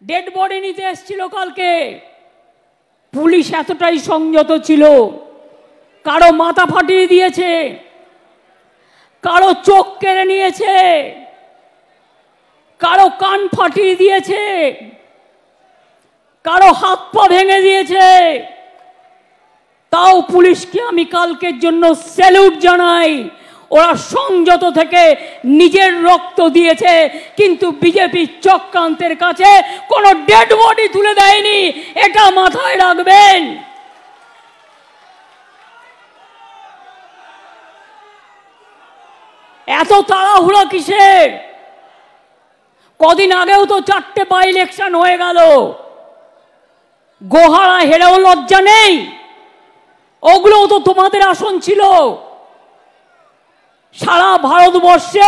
Dead body নিতে এসেছিল কালকে, পুলিশ এতটাই সংযত ছিল, কারো মাথা ফাটিয়ে দিয়েছে, কারো চোখ কেড়ে নিয়েছে, কারো কান ফাটিয়ে দিয়েছে, কারো হাত পা ভেঙে দিয়েছে। তাও পুলিশকে আমি কালকের জন্য স্যালুট জানাই। ওরা সংযত থেকে নিজের রক্ত দিয়েছে, কিন্তু বিজেপি চক্রান্তের কাছে কোনো ডেড বডি তুলে দেয়নি, এটা মাথায় রাখবেন। এত তাড়াহুড়া কিসের? কদিন আগেও তো 4টে বাই ইলেকশন হয়ে গেল, গোহারা হেরেও লজ্জা নেই? ওগুলোও তো তোমাদের আসন ছিল। সারা ভারতবর্ষে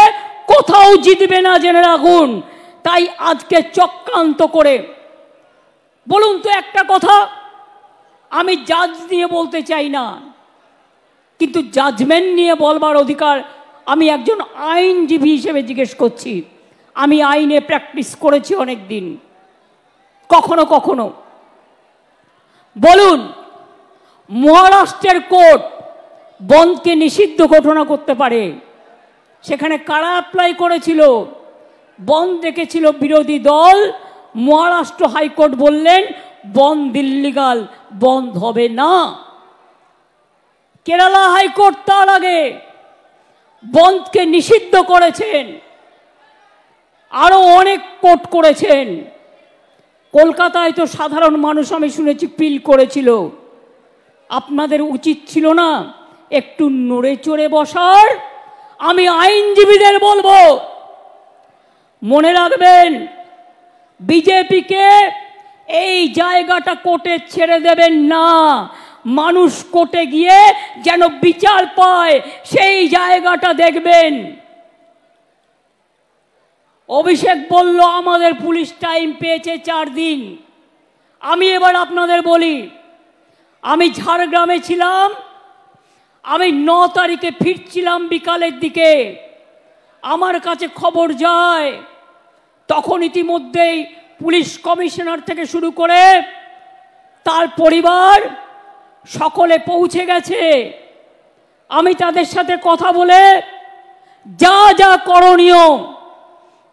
কোথাও জিতবে না, জেনে রাখুন। তাই আজকে চক্রান্ত করে বলুন তো একটা কথা, আমি জাজ নিয়ে বলতে চাই না, কিন্তু জাজমেন্ট নিয়ে বলবার অধিকার আমি একজন আইনজীবী হিসেবে জিজ্ঞেস করছি। আমি আইনে প্র্যাকটিস করেছি অনেক দিন। কখনো কখনো বলুন, মহারাষ্ট্রের কোর্ট বনধকে নিষিদ্ধ ঘোষণা করতে পারে, সেখানে কারা অ্যাপ্লাই করেছিল? বনধ দেখেছিল বিরোধী দল, মহারাষ্ট্র হাইকোর্ট বললেন বনধ ইল্লিগাল, বনধ হবে না। কেরালা হাইকোর্ট তার আগে বনধকে নিষিদ্ধ করেছেন, আরো অনেক কোর্ট করেছেন। কলকাতায় তো সাধারণ মানুষ আমি শুনেছি পিল করেছিল। আপনাদের উচিত ছিল না একটু নড়ে চড়ে বসার? আমি আইনজীবীদের বলবো, মনে রাখবেন, বিজেপিকে এই জায়গাটা কোর্টে ছেড়ে দেবেন না। মানুষ কোর্টে গিয়ে যেন বিচার পায়, সেই জায়গাটা দেখবেন। অভিষেক বলল আমাদের পুলিশ টাইম পেয়েছে 4 দিন। আমি এবার আপনাদের বলি, আমি ঝাড়গ্রামে ছিলাম, আমি 9 তারিখে ফিরছিলাম বিকালের দিকে, আমার কাছে খবর যায় তখন ইতিমধ্যেই পুলিশ কমিশনার থেকে শুরু করে তার পরিবার সকলে পৌঁছে গেছে। আমি তাদের সাথে কথা বলে যা যা করণীয়,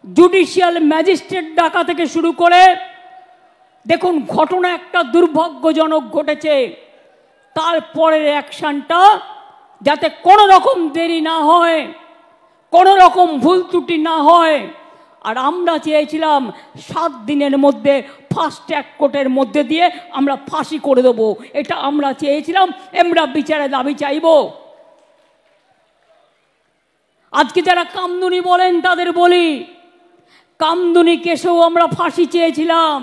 জুডিশিয়াল ম্যাজিস্ট্রেট ডাকা থেকে শুরু করে, দেখুন ঘটনা একটা দুর্ভাগ্যজনক ঘটেছে, তারপরের অ্যাকশনটা যাতে কোনো রকম দেরি না হয়, কোনো রকম ভুল ত্রুটি না হয়। আর আমরা চেয়েছিলাম 7 দিনের মধ্যে ফাস্ট ট্র্যাক কোর্টের মধ্যে দিয়ে আমরা ফাঁসি করে দেবো, এটা আমরা চেয়েছিলাম। আমরা বিচারের দাবি চাইব। আজকে যারা কামদুনি বলেন তাদের বলি, কামদুনি কেসেও আমরা ফাঁসি চেয়েছিলাম।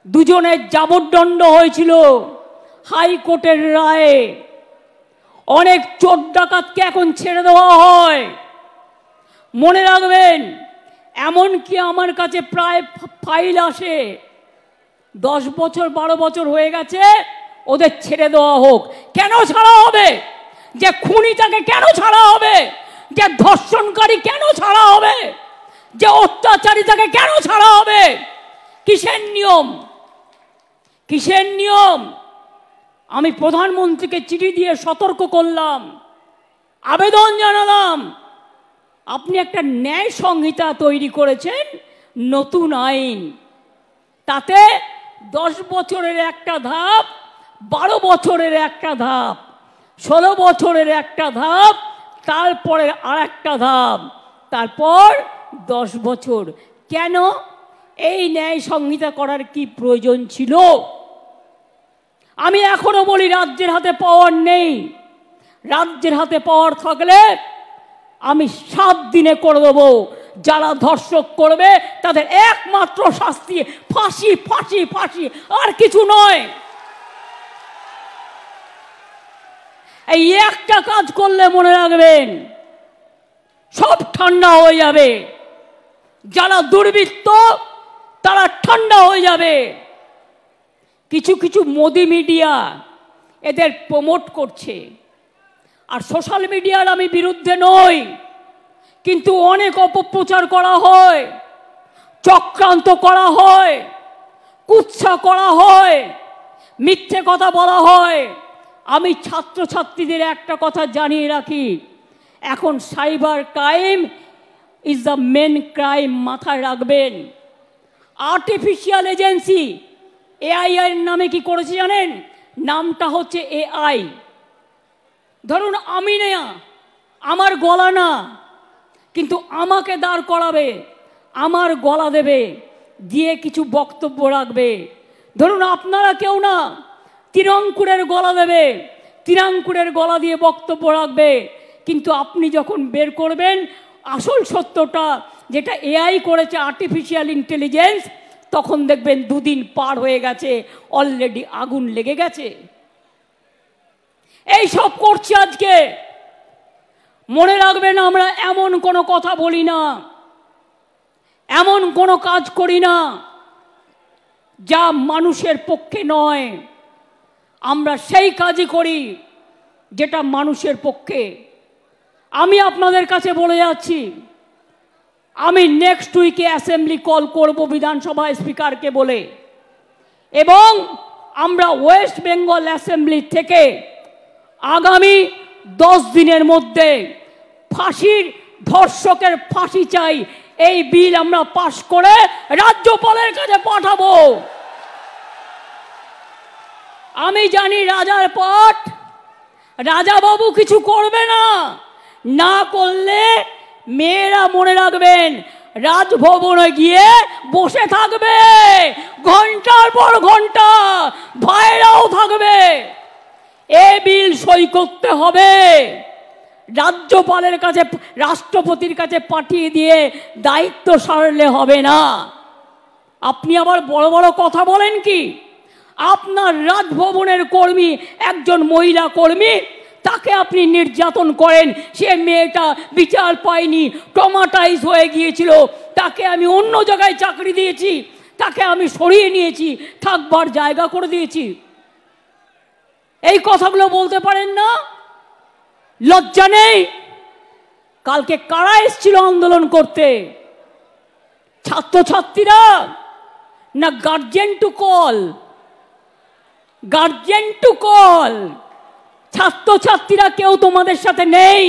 দুজনের যাবজ্জন্ড হয়েছিল হাইকোর্টের রায়ে। অনেক চোর ডাকাতকে এখন ছেড়ে দেওয়া হয়। মনে রাখবেন, এমনকি আমার কাছে প্রায় ফাইল আসে 10 বছর 12 বছর হয়ে গেছে, ওদের ছেড়ে দেওয়া হোক। কেন ছাড়া হবে? যে খুনি তাকে কেন ছাড়া হবে? যে ধর্ষণকারী কেন ছাড়া হবে? যে অত্যাচারী তাকে কেন ছাড়া হবে? কিসের নিয়ম? কিসের নিয়ম? আমি প্রধানমন্ত্রীকে চিঠি দিয়ে সতর্ক করলাম, আবেদন জানালাম, আপনি একটা ন্যায় সংহিতা তৈরি করেছেন, নতুন আইন, তাতে 10 বছরের একটা ধাপ, 12 বছরের একটা ধাপ, 16 বছরের একটা ধাপ, তারপরে আর একটা ধাপ, তারপর 10 বছর। কেন এই ন্যায় সংহিতা করার কি প্রয়োজন ছিল? আমি এখনো বলি রাজ্যের হাতে পাওয়ার নেই। রাজ্যের হাতে পাওয়ার থাকলে আমি 7 দিনে করে দেবো। যারা ধর্ষক করবে তাদের একমাত্র শাস্তি ফাঁসি, ফাঁসি, ফাঁসি, আর কিছু নয়। এই একটা কাজ করলে মনে রাখবেন সব ঠান্ডা হয়ে যাবে। যারা দুর্বৃত্ত তারা ঠান্ডা হয়ে যাবে। কিছু কিছু মোদি মিডিয়া এদের প্রমোট করছে, আর সোশ্যাল মিডিয়ার আমি বিরুদ্ধে নই, কিন্তু অনেক অপপ্রচার করা হয়। চক্রান্ত করা হয়, কুৎসা করা হয়, মিথ্যে কথা বলা হয়। আমি ছাত্রছাত্রীদের একটা কথা জানিয়ে রাখি, এখন cyber crime is the main crime, মাথায় রাখবেন। আর্টিফিশিয়াল এজেন্সি এআই এর নামে কি করেছে জানেন? নামটা হচ্ছে এআই। ধরুন আমি না, আমার গলা না, কিন্তু আমাকে দাঁড় করাবে, আমার গলা দেবে, দিয়ে কিছু বক্তব্য রাখবে। ধরুন আপনারা কেউ না, তিরঙ্কুরের গলা দেবে, তিরঙ্কুরের গলা দিয়ে বক্তব্য রাখবে, কিন্তু আপনি যখন বের করবেন আসল সত্যটা, যেটা এআই করেছে, আর্টিফিশিয়াল ইন্টেলিজেন্স, তখন দেখবেন দুদিন পার হয়ে গেছে, অলরেডি আগুন লেগে গেছে। এই সব করছি আজকে। মনে রাখবেন, আমরা এমন কোনো কথা বলি না, এমন কোনো কাজ করি না যা মানুষের পক্ষে নয়। আমরা সেই কাজই করি যেটা মানুষের পক্ষে। আমি আপনাদের কাছে বলে যাচ্ছি, আমি নেক্সট উইকে অ্যাসেম্বলি কল করব বিধানসভা স্পিকারকে বলে, এবং আমরা ওয়েস্ট বেঙ্গল অ্যাসেম্বলি থেকে আগামী 10 দিনের মধ্যে ফাঁসির, ধর্ষকের ফাঁসি চাই, এই বিল আমরা পাশ করে রাজ্যপালের কাছে পাঠাবো। আমি জানি রাজার পাট, রাজাবাবু কিছু করবে না, না করলে মেয়েরা মনে রাখবেন রাজভবনে গিয়ে বসে থাকবে ঘন্টার পর ঘন্টা, ভাইরাও থাকবে। এ বিল সই করতে হবে, রাজ্যপালের কাছে, রাষ্ট্রপতির কাছে পাঠিয়ে দিয়ে দায়িত্ব সারলে হবে না। আপনি আবার বড় বড় কথা বলেন কি? আপনার রাজভবনের কর্মী, একজন মহিলা কর্মী, তাকে আপনি নির্যাতন করেন, সে মেয়েটা বিচার পায়নি, ট্রমাটাইজ হয়ে গিয়েছিল, তাকে আমি অন্য জায়গায় চাকরি দিয়েছি, তাকে আমি সরিয়ে নিয়েছি, থাকবার জায়গা করে দিয়েছি। এই কথাগুলো বলতে পারেন না? লজ্জা নেই? কালকে কারা এসেছিল আন্দোলন করতে? ছাত্রছাত্রীরা না guardian to call? Guardian to call. ছাত্রছাত্রীরা কেউ তোমাদের সাথে নেই,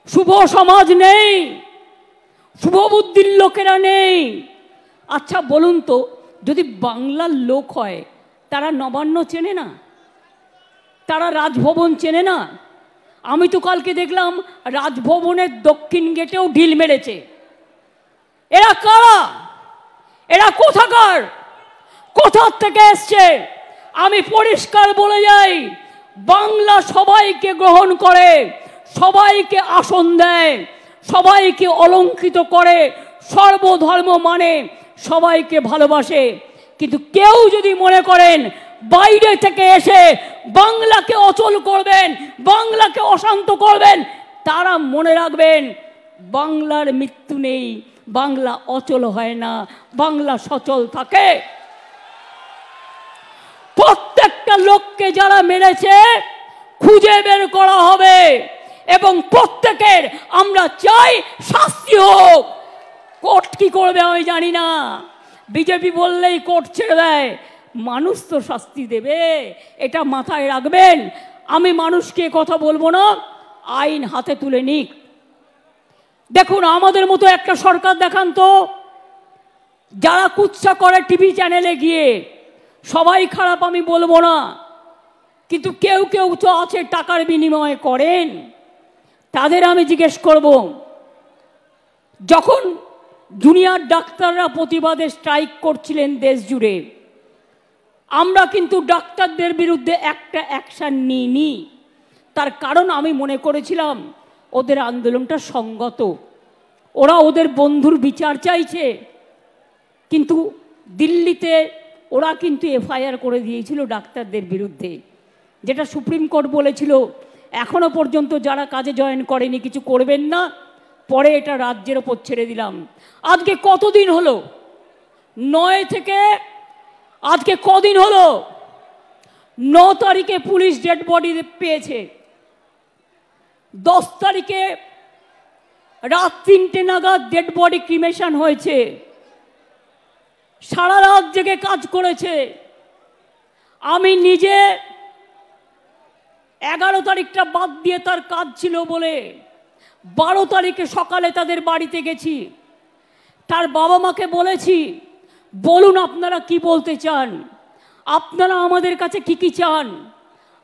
শুভ সমাজ নেই, শুভ বুদ্ধির লোকেরা নেই। আচ্ছা বলুন তো, যদি বাংলার লোক হয়, তারা নবান্ন চেনে না? তারা রাজভবন চেনে না? আমি তো কালকে দেখলাম রাজভবনের দক্ষিণ গেটেও ঢিল মেরেছে। এরা কারা? এরা কোথাকার? কোথার থেকে এসছে? আমি পরিষ্কার বলে যাই, বাংলা সবাইকে গ্রহণ করে, সবাইকে আসন দেয়, সবাইকে অলঙ্কৃত করে, সর্বধর্ম মানে, সবাইকে ভালোবাসে। কিন্তু কেউ যদি মনে করেন বাইরে থেকে এসে বাংলাকে অচল করবেন, বাংলাকে অশান্ত করবেন, তারা মনে রাখবেন বাংলার মৃত্যু নেই, বাংলা অচল হয় না, বাংলা সচল থাকে। প্রত্যেকটা লোককে যারা মেরেছে খুঁজে বের করা হবে, এবং প্রত্যেকের আমরা চাই শাস্তি হোক। কোর্ট কি করবে আমি জানি না, বিজেপি বললেই কোর্ট ছেড়ে দেয়, মানুষ তো শাস্তি দেবে, এটা মাথায় রাখবেন। আমি মানুষকে কথা বলবো না, আইন হাতে তুলে নিক। দেখুন, আমাদের মতো একটা সরকার দেখান তো, যারা কুৎসা করে টিভি চ্যানেলে গিয়ে, সবাই খারাপ আমি বলবো না, কিন্তু কেউ কেউ তো আছে টাকার বিনিময়ে করেন, তাদের আমি জিজ্ঞেস করব, যখন দুনিয়ার ডাক্তাররা প্রতিবাদে স্ট্রাইক করছিলেন দেশ জুড়ে, আমরা কিন্তু ডাক্তারদের বিরুদ্ধে একটা অ্যাকশন নিইনি। তার কারণ আমি মনে করেছিলাম ওদের আন্দোলনটা সঙ্গত, ওরা ওদের বন্ধুর বিচার চাইছে। কিন্তু দিল্লিতে ওরা কিন্তু এফআইআর করে দিয়েছিল ডাক্তারদের বিরুদ্ধে, যেটা সুপ্রিম কোর্ট বলেছিল এখনো পর্যন্ত যারা কাজে জয়েন করেনি কিছু করবেন না, পরে এটা রাজ্যের ওপর ছেড়ে দিলাম। আজকে কতদিন হলো? 9 থেকে আজকে কদিন হলো? 9 তারিখে পুলিশ ডেড বডি পেয়েছে, 10 তারিখে রাত 3টে নাগাদ ডেড বডি ক্রিমেশন হয়েছে, সারা রাত জেগে কাজ করেছে। আমি নিজে 11 তারিখটা বাদ দিয়ে তার কাজ ছিল বলে 12 তারিখে সকালে তাদের বাড়িতে গেছি। তার বাবা মাকে বলেছি, বলুন আপনারা কি বলতে চান, আপনারা আমাদের কাছে কি কি চান,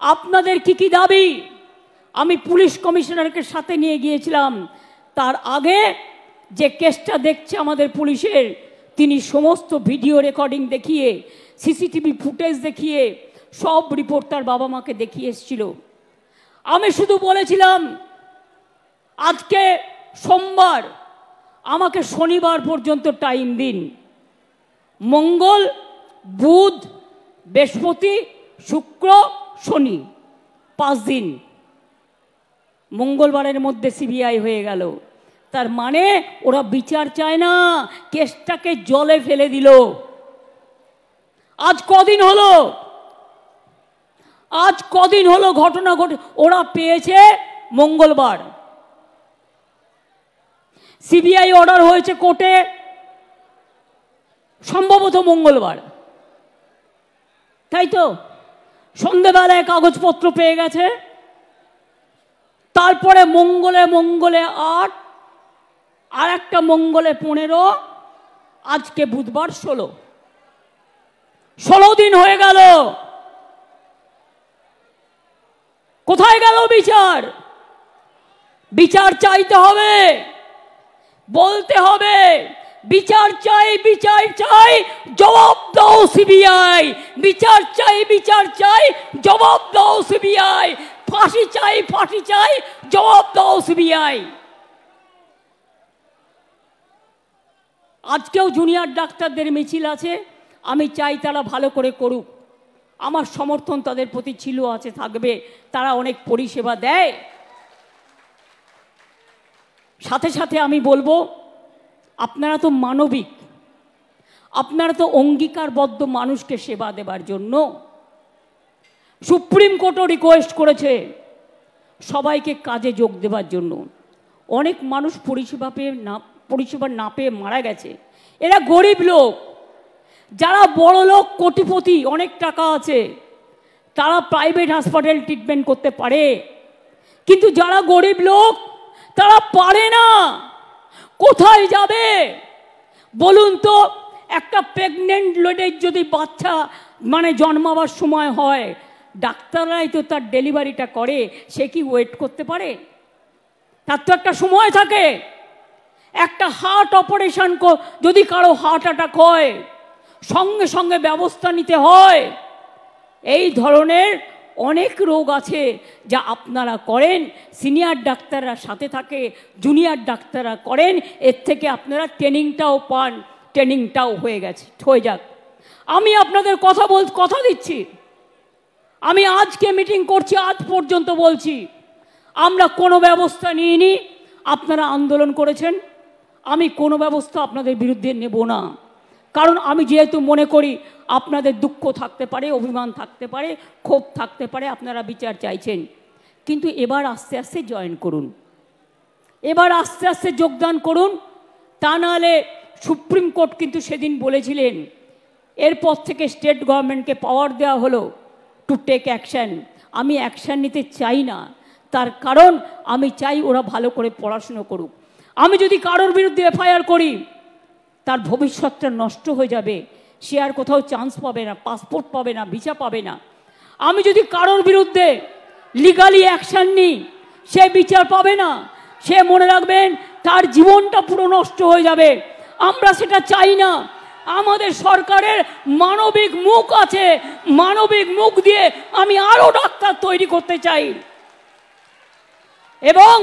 আপনাদের কি কি দাবি। আমি পুলিশ কমিশনারকে সাথে নিয়ে গিয়েছিলাম। তার আগে যে কেসটা দেখছে আমাদের পুলিশের, তিনি সমস্ত ভিডিও রেকর্ডিং দেখিয়ে, সিসিটিভি ফুটেজ দেখিয়ে সব রিপোর্ট তার বাবা মাকে দেখিয়ে এসেছিল। আমি শুধু বলেছিলাম, আজকে সোমবার, আমাকে শনিবার পর্যন্ত টাইম দিন। মঙ্গল, বুধ, বৃহস্পতি, শুক্র, শনি, 5 দিন। মঙ্গলবারের মধ্যে সিবিআই হয়ে গেল। তার মানে ওরা বিচার চায় না, কেসটাকে জলে ফেলে দিল। আজ কদিন হলো, আজ কদিন হলো ঘটনা ঘটে, ওরা পেয়েছে মঙ্গলবার। সিবিআই অর্ডার হয়েছে কোর্টে সম্ভবত মঙ্গলবার, তাই তো? সন্ধ্যেবেলায় কাগজপত্র পেয়ে গেছে। তারপরে মঙ্গলে 8, আর একটা মঙ্গলে 15, আজকে বুধবার 16 দিন হয়ে গেল। কোথায় গেল বিচার? বিচার চাইতে হবে, বলতে হবে, বিচার চাই, বিচার চাই, জবাব দাও সিবিআই। বিচার চাই, বিচার চাই, জবাব দাও সিবিআই। ফাঁসি চাই, ফাঁসি চাই, জবাব দাও সিবিআই। আজকেও জুনিয়র ডাক্তারদের মিছিল আছে। আমি চাই তারা ভালো করে করুক। আমার সমর্থন তাদের প্রতি ছিল, আছে, থাকবে। তারা অনেক পরিষেবা দেয়। সাথে সাথে আমি বলবো, আপনারা তো মানবিক, আপনারা তো অঙ্গীকারবদ্ধ মানুষকে সেবা দেবার জন্য। সুপ্রিম কোর্টও রিকোয়েস্ট করেছে সবাইকে কাজে যোগ দেবার জন্য। অনেক মানুষ পরিষেবা না পেয়ে মারা গেছে। এরা গরিব লোক। যারা বড় লোক, কোটিপতি, অনেক টাকা আছে, তারা প্রাইভেট হাসপাতাল ট্রিটমেন্ট করতে পারে, কিন্তু যারা গরিব লোক তারা পারে না। কোথায় যাবে বলুন তো? একটা প্রেগনেন্ট লেডির যদি বাচ্চা জন্মাবার সময় হয়, ডাক্তাররাই তো তার ডেলিভারিটা করে, সে কি ওয়েট করতে পারে? তার তো একটা সময় থাকে। একটা হার্ট অপারেশন যদি কারো হার্ট অ্যাটাক হয়, সঙ্গে সঙ্গে ব্যবস্থা নিতে হয়। এই ধরনের অনেক রোগ আছে যা আপনারা করেন, সিনিয়র ডাক্তাররা সাথে থাকে, জুনিয়র ডাক্তাররা করেন। এর থেকে আপনারা ট্রেনিংটাও পান, ট্রেনিংটাও হয়ে যাক। আমি আপনাদের কথা দিচ্ছি, আমি আজকে মিটিং করছি, আজ পর্যন্ত বলছি, আমরা কোনো ব্যবস্থা নিইনি। আপনারা আন্দোলন করেছেন, আমি কোনো ব্যবস্থা আপনাদের বিরুদ্ধে নেব না। কারণ আমি যেহেতু মনে করি আপনাদের দুঃখ থাকতে পারে, অভিমান থাকতে পারে, ক্ষোভ থাকতে পারে, আপনারা বিচার চাইছেন। কিন্তু এবার আস্তে আস্তে জয়েন করুন, এবার আস্তে আস্তে যোগদান করুন। তা নাহলে সুপ্রিম কোর্ট কিন্তু সেদিন বলেছিলেন, এরপর থেকে স্টেট গভর্নমেন্টকে পাওয়ার দেওয়া হলো টু টেক অ্যাকশান। আমি অ্যাকশান নিতে চাই না। তার কারণ আমি চাই ওরা ভালো করে পড়াশুনো করুক। আমি যদি কারোর বিরুদ্ধে এফআইআর করি, তার ভবিষ্যৎটা নষ্ট হয়ে যাবে। সে আর কোথাও চান্স পাবে না, পাসপোর্ট পাবে না, ভিসা পাবে না। আমি যদি কারোর বিরুদ্ধে লিগালি অ্যাকশান নিই, সে বিচার পাবে না। সে মনে রাখবেন তার জীবনটা পুরো নষ্ট হয়ে যাবে। আমরা সেটা চাই না। আমাদের সরকারের মানবিক মুখ আছে, মানবিক মুখ দিয়ে আমি আরো ডাক্তার তৈরি করতে চাই। এবং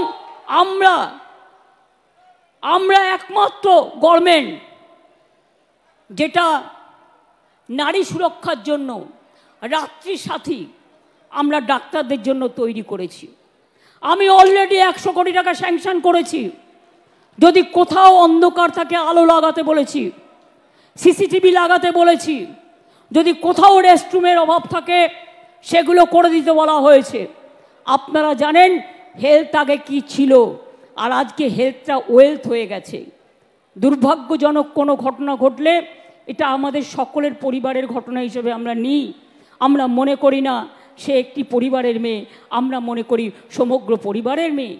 আমরা একমাত্র গভর্নমেন্ট যেটা নারী সুরক্ষার জন্য রাত্রি সাথী আমরা ডাক্তারদের জন্য তৈরি করেছি। আমি অলরেডি 100 কোটি টাকা স্যাংশন করেছি। যদি কোথাও অন্ধকার থাকে আলো লাগাতে বলেছি, সিসিটিভি লাগাতে বলেছি। যদি কোথাও রেস্টরুমের অভাব থাকে সেগুলো করে দিতে বলা হয়েছে। আপনারা জানেন হেলথ আগে কি ছিল, আর আজকে হেলথটা ওয়েলথ হয়ে গেছে। দুর্ভাগ্যজনক কোনো ঘটনা ঘটলে এটা আমাদের সকলের পরিবারের ঘটনা হিসেবে আমরা নিই। আমরা মনে করি না সে একটি পরিবারের মেয়ে, আমরা মনে করি সমগ্র পরিবারের মেয়ে।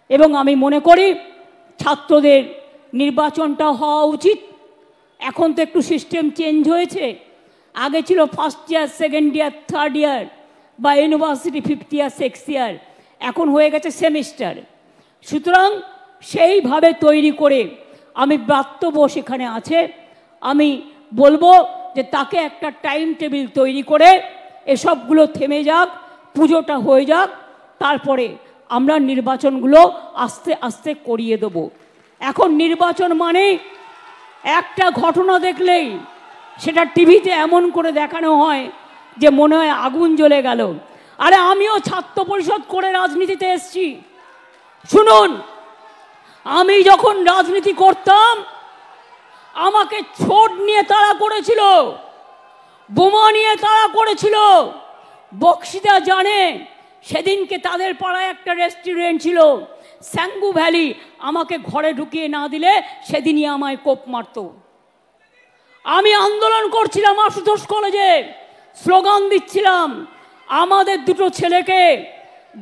এবং আমি মনে করি ছাত্রদের নির্বাচনটা হওয়া উচিত। এখন তো একটু সিস্টেম চেঞ্জ হয়েছে, আগে ছিল first year, second year, third year বা university fifth year, six year, এখন হয়ে গেছে সেমিস্টার। সুতরাং সেইভাবে তৈরি করে আমি ব্রাত্যব সেখানে আছে, আমি বলবো যে তাকে একটা টাইম টেবিল তৈরি করে এসবগুলো থেমে যাক, পুজোটা হয়ে যাক, তারপরে আমরা নির্বাচনগুলো আস্তে আস্তে করিয়ে দেব। এখন নির্বাচন মানে একটা ঘটনা দেখলেই সেটা টিভিতে এমন করে দেখানো হয় যে মনে হয় আগুন জ্বলে গেল। আরে আমিও ছাত্র পরিষদ করে রাজনীতিতে এসেছি। শুনুন, আমি যখন রাজনীতি করতাম আমাকে ছোট নিয়ে তাড়া করেছিল, বোমা নিয়ে তাড়া করেছিল। বক্সিদা জানে, সেদিনকে তাদের পাড়ায় একটা রেস্টুরেন্ট ছিল স্যাঙ্গু ভ্যালি, আমাকে ঘরে ঢুকিয়ে না দিলে সেদিনই আমায় কোপ মারত। আমি আন্দোলন করছিলাম আশুতোষ কলেজে, স্লোগান দিচ্ছিলাম, আমাদের দুটো ছেলেকে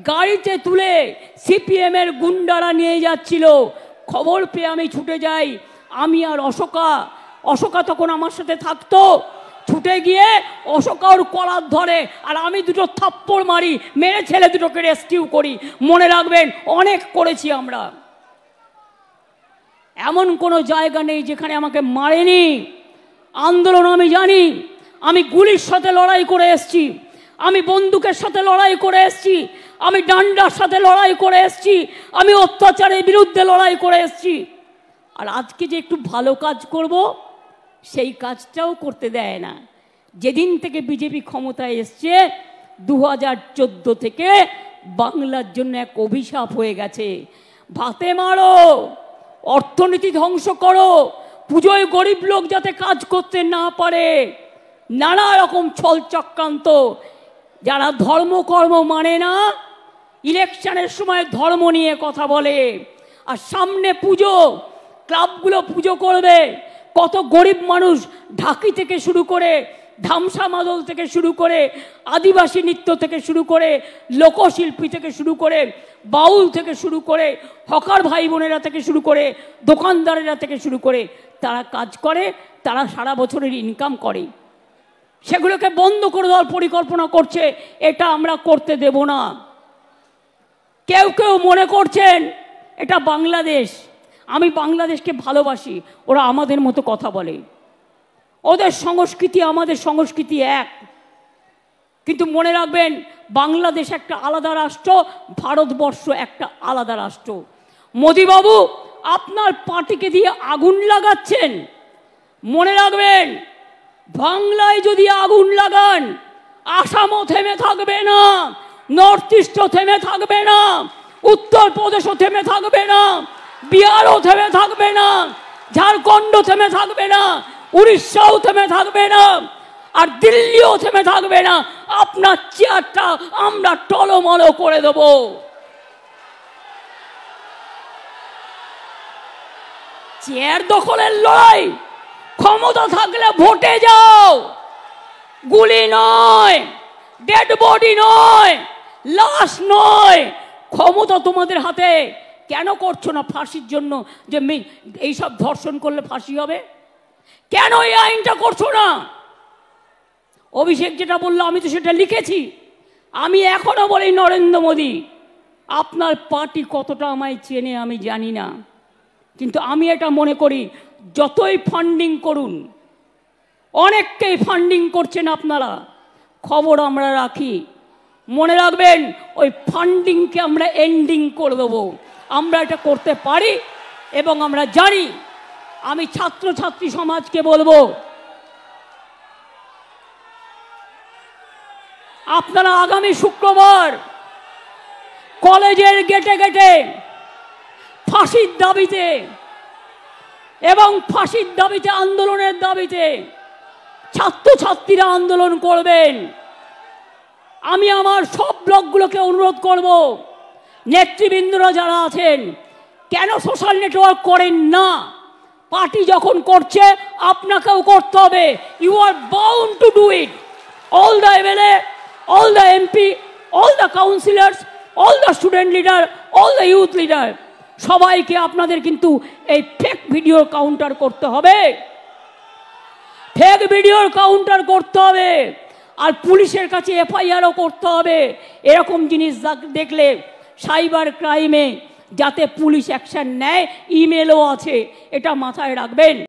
গাড়িতে তুলে সিপিএমের গুন্ডারা নিয়ে যাচ্ছিল। খবর পেয়ে আমি ছুটে যাই, আমি আর অশোকা তখন আমার সাথে থাকতো। ছুটে গিয়ে অশোকা ওর কলার ধরে আর আমি দুটো থাপ্পড় মারি, মেরে ছেলে দুটোকে রেস্কিউ করি। মনে রাখবেন, অনেক করেছি আমরা। এমন কোনো জায়গা নেই যেখানে আমাকে মারেনি। আন্দোলন আমি জানি, আমি গুলির সাথে লড়াই করে এসছি, আমি বন্দুকের সাথে লড়াই করে এসছি, আমি ডান্ডার সাথে লড়াই করে এসছি, আমি অত্যাচারের বিরুদ্ধে লড়াই করে এসছি। আর আজকে যে একটু ভালো কাজ করব, সেই কাজটাও করতে দেয় না। যেদিন থেকে বিজেপি ক্ষমতায় এসছে 2014 থেকে বাংলার জন্য এক অভিশাপ হয়ে গেছে। ভাতে মারো, অর্থনীতি ধ্বংস করো, পুজোয় গরিব লোক যাতে কাজ করতে না পারে, নানা রকম ছল চক্রান্ত। যারা ধর্মকর্ম মানে না, ইলেকশনের সময় ধর্ম নিয়ে কথা বলে, আর সামনে পুজো, ক্লাবগুলো পুজো করবে, কত গরিব মানুষ ঢাকি থেকে শুরু করে, ধামসা মাদল থেকে শুরু করে, আদিবাসী নৃত্য থেকে শুরু করে, লোকশিল্পী থেকে শুরু করে, বাউল থেকে শুরু করে, হকার ভাই বোনেরা থেকে শুরু করে, দোকানদারেরা থেকে শুরু করে, তারা কাজ করে, তারা সারা বছরের ইনকাম করে। সেগুলোকে বন্ধ করে দেওয়ার পরিকল্পনা করছে। এটা আমরা করতে দেব না। কেউ কেউ মনে করছেন এটা বাংলাদেশ, আমি বাংলাদেশকে ভালোবাসি, ওরা আমাদের মতো কথা বলে, ওদের সংস্কৃতি আমাদের সংস্কৃতি এক। কিন্তু মনে রাখবেন, বাংলাদেশ একটা আলাদা রাষ্ট্র, ভারতবর্ষ একটা আলাদা রাষ্ট্র। মোদিবাবু আপনার পার্টিকে দিয়ে আগুন লাগাচ্ছেন, মনে রাখবেন, বাংলায় যদি আগুন লাগান, আসামও থেমে থাকবে না, নর্থ ইস্টও থেমে থাকবে না, উত্তরপ্রদেশও থেমে থাকবে না, বিহারও থেমে থাকবে না, ঝাড়খণ্ডও থেমে থাকবে না, উড়িষ্যাও থেমে থাকবে না, আর দিল্লিও থেমে থাকবে না। আপনার চেয়ারটা আমরা টলমলো করে দেব। চেয়ার দখলের লড়াই, ক্ষমতা থাকলে ভোটে যাও, গুলি নয়, ডেড বডি নয়, লাশ নয়, ক্ষমতা তোমাদের হাতে। কেন করছো না ফাঁসির জন্য, যে এইসব ধর্ষণ করলে ফাঁসি হবে? কেন এই আইনটা করছো না? অভিষেক যেটা বললো আমি তো সেটা লিখেছি। আমি এখনো বলি, নরেন্দ্র মোদী আপনার পার্টি কতটা আমায় চেনে আমি জানি না, কিন্তু আমি এটা মনে করি, যতই ফান্ডিং করুন, অনেককেই ফান্ডিং করছেন আপনারা, খবর আমরা রাখি। মনে রাখবেন, ওই ফান্ডিংকে আমরা এন্ডিং করে দেবো। আমরা এটা করতে পারি এবং আমরা জানি। আমি ছাত্রছাত্রী সমাজকে বলবো, আপনারা আগামী শুক্রবার কলেজের গেটে গেটে ফাঁসির দাবিতে এবং ফাঁসির দাবিতে, আন্দোলনের দাবিতে ছাত্রছাত্রীরা আন্দোলন করবেন। আমি আমার সব ব্লকগুলোকে অনুরোধ করব, নেতৃবৃন্দরা যারা আছেন, কেন সোশ্যাল নেটওয়ার্ক করেন না? পার্টি যখন করছে আপনাকেও করতে হবে। You are bound to do it. All the MLA, all the MP, all the councillors, all the student leader, all the youth leader, সবাইকে আপনাদের কিন্তু এই ফেক ভিডিওর কাউন্টার করতে হবে, ফেক ভিডিওর কাউন্টার করতে হবে। আর পুলিশের কাছে এফআইআরও করতে হবে। এরকম জিনিস দেখলে সাইবার ক্রাইমে যাতে পুলিশ অ্যাকশন নেয়, ইমেলও আছে, এটা মাথায় রাখবেন।